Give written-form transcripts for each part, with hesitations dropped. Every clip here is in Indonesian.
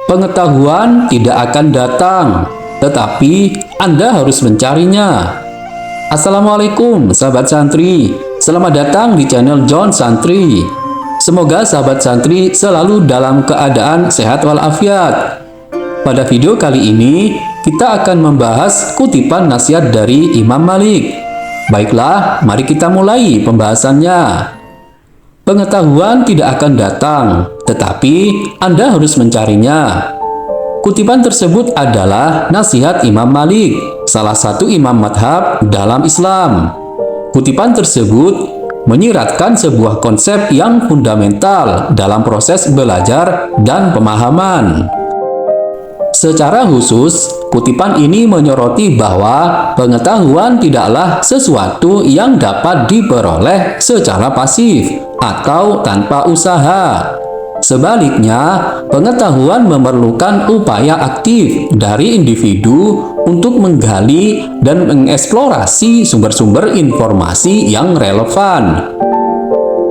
Pengetahuan tidak akan datang, tetapi Anda harus mencarinya. Assalamualaikum sahabat santri, selamat datang di channel John Santri. Semoga sahabat santri selalu dalam keadaan sehat walafiat. Pada video kali ini, kita akan membahas kutipan nasihat dari Imam Malik. Baiklah, mari kita mulai pembahasannya. Pengetahuan tidak akan datang, tetapi Anda harus mencarinya. Kutipan tersebut adalah nasihat Imam Malik, salah satu imam madhab dalam Islam. Kutipan tersebut menyiratkan sebuah konsep yang fundamental dalam proses belajar dan pemahaman. Secara khusus, kutipan ini menyoroti bahwa pengetahuan tidaklah sesuatu yang dapat diperoleh secara pasif atau tanpa usaha. Sebaliknya, pengetahuan memerlukan upaya aktif dari individu untuk menggali dan mengeksplorasi sumber-sumber informasi yang relevan.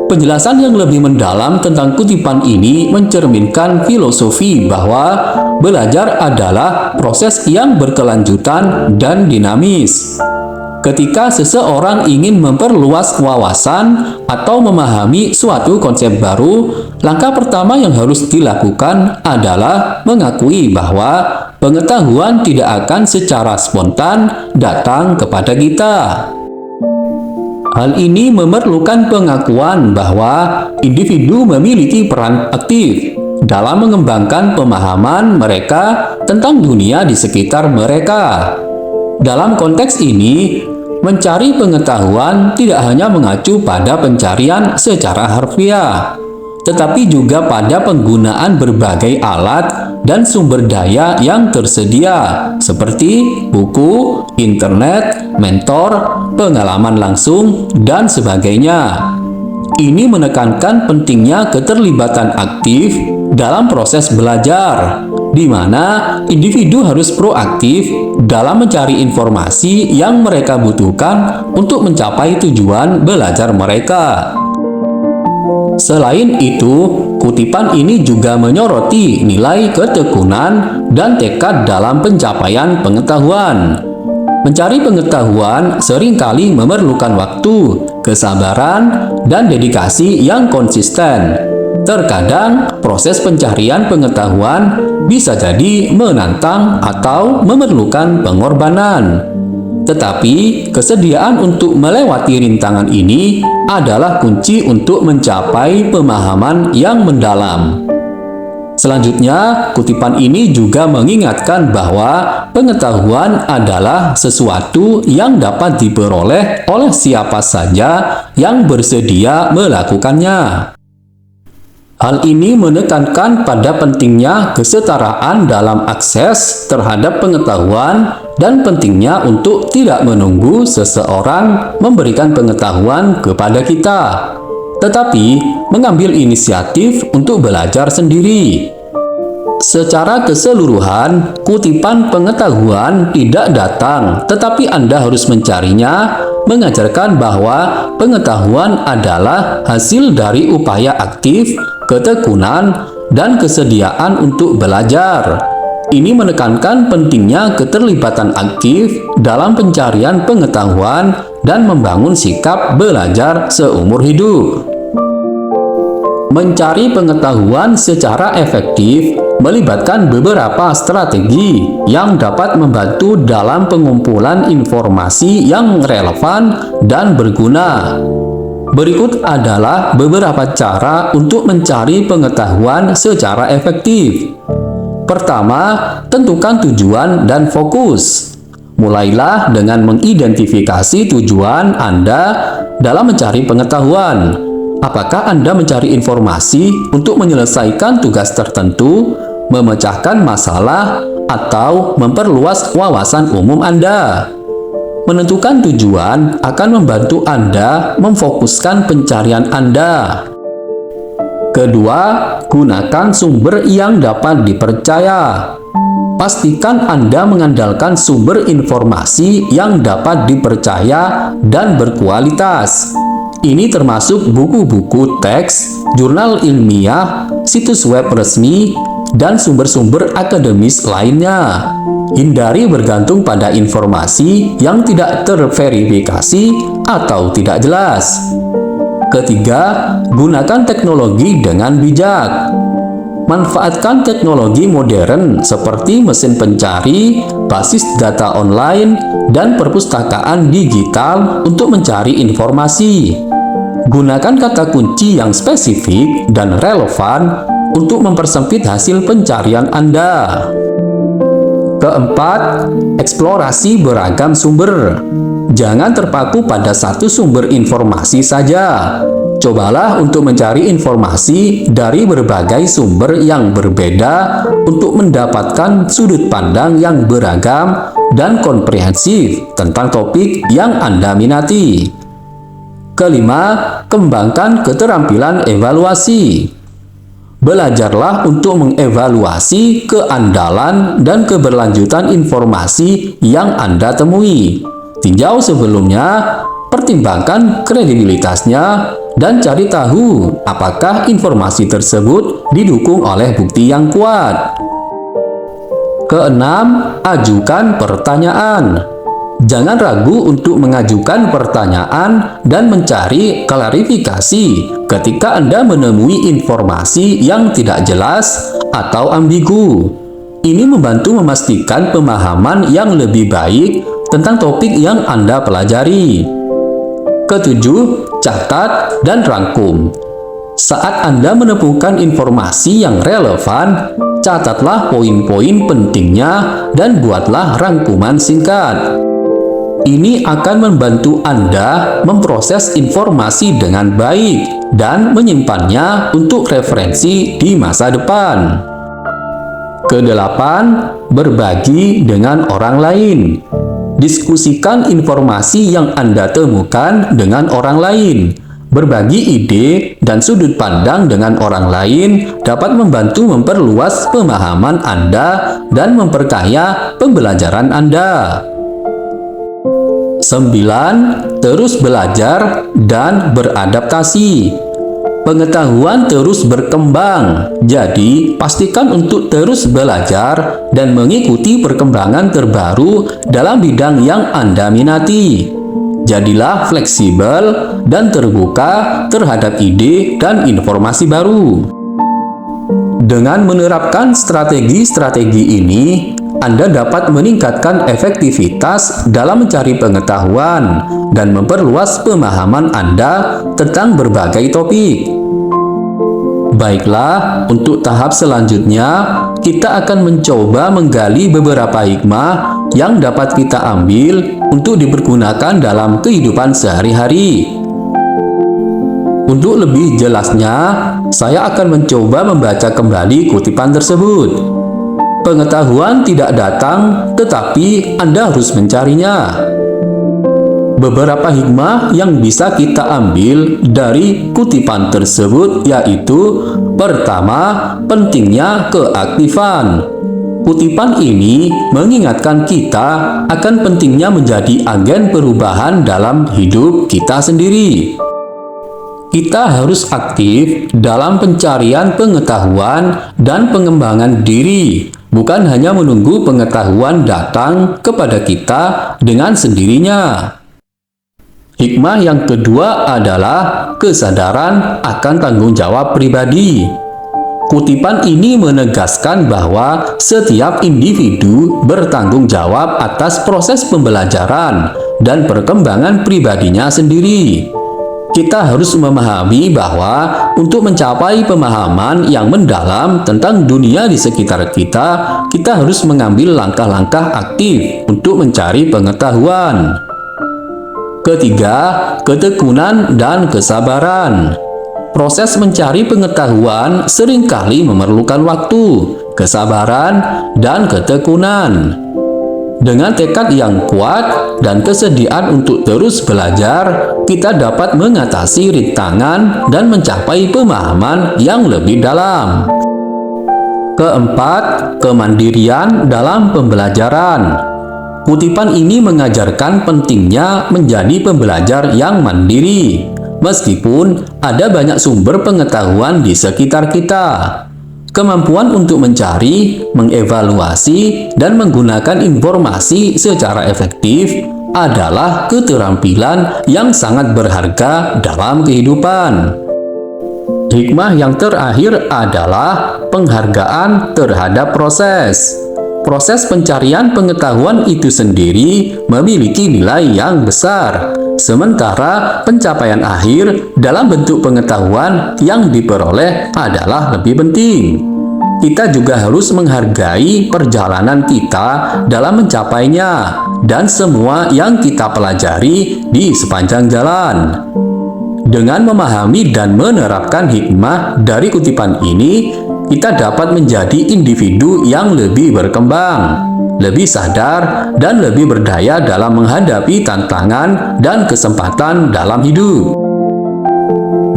Penjelasan yang lebih mendalam tentang kutipan ini mencerminkan filosofi bahwa belajar adalah proses yang berkelanjutan dan dinamis. Ketika seseorang ingin memperluas wawasan atau memahami suatu konsep baru, langkah pertama yang harus dilakukan adalah mengakui bahwa pengetahuan tidak akan secara spontan datang kepada kita. Hal ini memerlukan pengakuan bahwa individu memiliki peran aktif dalam mengembangkan pemahaman mereka tentang dunia di sekitar mereka. Dalam konteks ini, mencari pengetahuan tidak hanya mengacu pada pencarian secara harfiah, tetapi juga pada penggunaan berbagai alat dan sumber daya yang tersedia, seperti buku, internet, mentor, pengalaman langsung, dan sebagainya. Ini menekankan pentingnya keterlibatan aktif dalam proses belajar, di mana individu harus proaktif dalam mencari informasi yang mereka butuhkan untuk mencapai tujuan belajar mereka. Selain itu, kutipan ini juga menyoroti nilai ketekunan dan tekad dalam pencapaian pengetahuan. Mencari pengetahuan seringkali memerlukan waktu, kesabaran, dan dedikasi yang konsisten. Terkadang, proses pencarian pengetahuan bisa jadi menantang atau memerlukan pengorbanan. Tetapi, kesediaan untuk melewati rintangan ini adalah kunci untuk mencapai pemahaman yang mendalam. Selanjutnya, kutipan ini juga mengingatkan bahwa pengetahuan adalah sesuatu yang dapat diperoleh oleh siapa saja yang bersedia melakukannya. Hal ini menekankan pada pentingnya kesetaraan dalam akses terhadap pengetahuan dan pentingnya untuk tidak menunggu seseorang memberikan pengetahuan kepada kita, tetapi mengambil inisiatif untuk belajar sendiri. Secara keseluruhan, kutipan pengetahuan tidak datang, tetapi Anda harus mencarinya, mengajarkan bahwa pengetahuan adalah hasil dari upaya aktif, ketekunan, dan kesediaan untuk belajar. Ini menekankan pentingnya keterlibatan aktif dalam pencarian pengetahuan dan membangun sikap belajar seumur hidup. Mencari pengetahuan secara efektif melibatkan beberapa strategi yang dapat membantu dalam pengumpulan informasi yang relevan dan berguna. Berikut adalah beberapa cara untuk mencari pengetahuan secara efektif. Pertama, tentukan tujuan dan fokus. Mulailah dengan mengidentifikasi tujuan Anda dalam mencari pengetahuan. Apakah Anda mencari informasi untuk menyelesaikan tugas tertentu, memecahkan masalah, atau memperluas wawasan umum Anda? Menentukan tujuan akan membantu Anda memfokuskan pencarian Anda. Kedua, gunakan sumber yang dapat dipercaya. Pastikan Anda mengandalkan sumber informasi yang dapat dipercaya dan berkualitas. Ini termasuk buku-buku teks, jurnal ilmiah, situs web resmi, dan sumber-sumber akademis lainnya. Hindari bergantung pada informasi yang tidak terverifikasi atau tidak jelas. Ketiga, gunakan teknologi dengan bijak. Manfaatkan teknologi modern seperti mesin pencari, basis data online, dan perpustakaan digital untuk mencari informasi. Gunakan kata kunci yang spesifik dan relevan untuk mempersempit hasil pencarian Anda. Keempat, eksplorasi beragam sumber. Jangan terpaku pada satu sumber informasi saja. Cobalah untuk mencari informasi dari berbagai sumber yang berbeda untuk mendapatkan sudut pandang yang beragam dan komprehensif tentang topik yang Anda minati. Kelima, kembangkan keterampilan evaluasi. Belajarlah untuk mengevaluasi keandalan dan keberlanjutan informasi yang Anda temui. Tinjau sebelumnya, pertimbangkan kredibilitasnya, dan cari tahu apakah informasi tersebut didukung oleh bukti yang kuat. Keenam, ajukan pertanyaan. Jangan ragu untuk mengajukan pertanyaan dan mencari klarifikasi ketika Anda menemui informasi yang tidak jelas atau ambigu. Ini membantu memastikan pemahaman yang lebih baik tentang topik yang Anda pelajari. Ketujuh, catat dan rangkum. Saat Anda menemukan informasi yang relevan, catatlah poin-poin pentingnya dan buatlah rangkuman singkat. Ini akan membantu Anda memproses informasi dengan baik dan menyimpannya untuk referensi di masa depan. Kedelapan, berbagi dengan orang lain. Diskusikan informasi yang Anda temukan dengan orang lain. Berbagi ide dan sudut pandang dengan orang lain dapat membantu memperluas pemahaman Anda dan memperkaya pembelajaran Anda. 9. Terus belajar dan beradaptasi. Pengetahuan terus berkembang, jadi pastikan untuk terus belajar dan mengikuti perkembangan terbaru dalam bidang yang Anda minati. Jadilah fleksibel dan terbuka terhadap ide dan informasi baru. Dengan menerapkan strategi-strategi ini, Anda dapat meningkatkan efektivitas dalam mencari pengetahuan dan memperluas pemahaman Anda tentang berbagai topik. Baiklah, untuk tahap selanjutnya, kita akan mencoba menggali beberapa hikmah yang dapat kita ambil untuk dipergunakan dalam kehidupan sehari-hari. Untuk lebih jelasnya, saya akan mencoba membaca kembali kutipan tersebut. Pengetahuan tidak datang, tetapi Anda harus mencarinya. Beberapa hikmah yang bisa kita ambil dari kutipan tersebut yaitu: pertama, pentingnya keaktifan. Kutipan ini mengingatkan kita akan pentingnya menjadi agen perubahan dalam hidup kita sendiri. Kita harus aktif dalam pencarian pengetahuan dan pengembangan diri, bukan hanya menunggu pengetahuan datang kepada kita dengan sendirinya. Hikmah yang kedua adalah kesadaran akan tanggung jawab pribadi. Kutipan ini menegaskan bahwa setiap individu bertanggung jawab atas proses pembelajaran dan perkembangan pribadinya sendiri. Kita harus memahami bahwa untuk mencapai pemahaman yang mendalam tentang dunia di sekitar kita, kita harus mengambil langkah-langkah aktif untuk mencari pengetahuan. Ketiga, ketekunan dan kesabaran. Proses mencari pengetahuan seringkali memerlukan waktu, kesabaran, dan ketekunan. Dengan tekad yang kuat dan kesediaan untuk terus belajar, kita dapat mengatasi rintangan dan mencapai pemahaman yang lebih dalam. Keempat, kemandirian dalam pembelajaran. Kutipan ini mengajarkan pentingnya menjadi pembelajar yang mandiri, meskipun ada banyak sumber pengetahuan di sekitar kita. Kemampuan untuk mencari, mengevaluasi, dan menggunakan informasi secara efektif adalah keterampilan yang sangat berharga dalam kehidupan. Hikmah yang terakhir adalah penghargaan terhadap proses. Proses pencarian pengetahuan itu sendiri memiliki nilai yang besar, sementara pencapaian akhir dalam bentuk pengetahuan yang diperoleh adalah lebih penting. Kita juga harus menghargai perjalanan kita dalam mencapainya dan semua yang kita pelajari di sepanjang jalan. Dengan memahami dan menerapkan hikmah dari kutipan ini, kita dapat menjadi individu yang lebih berkembang, lebih sadar, dan lebih berdaya dalam menghadapi tantangan dan kesempatan dalam hidup.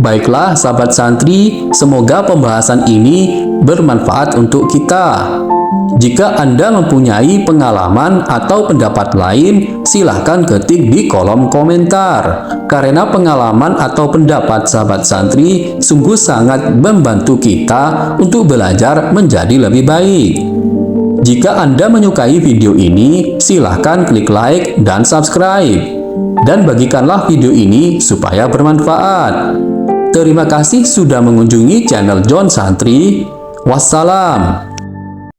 Baiklah sahabat santri, semoga pembahasan ini bermanfaat untuk kita. Jika Anda mempunyai pengalaman atau pendapat lain, silahkan ketik di kolom komentar. Karena pengalaman atau pendapat sahabat santri sungguh sangat membantu kita untuk belajar menjadi lebih baik. Jika Anda menyukai video ini, silahkan klik like dan subscribe. Dan bagikanlah video ini supaya bermanfaat. Terima kasih sudah mengunjungi channel John Santri. Wassalam.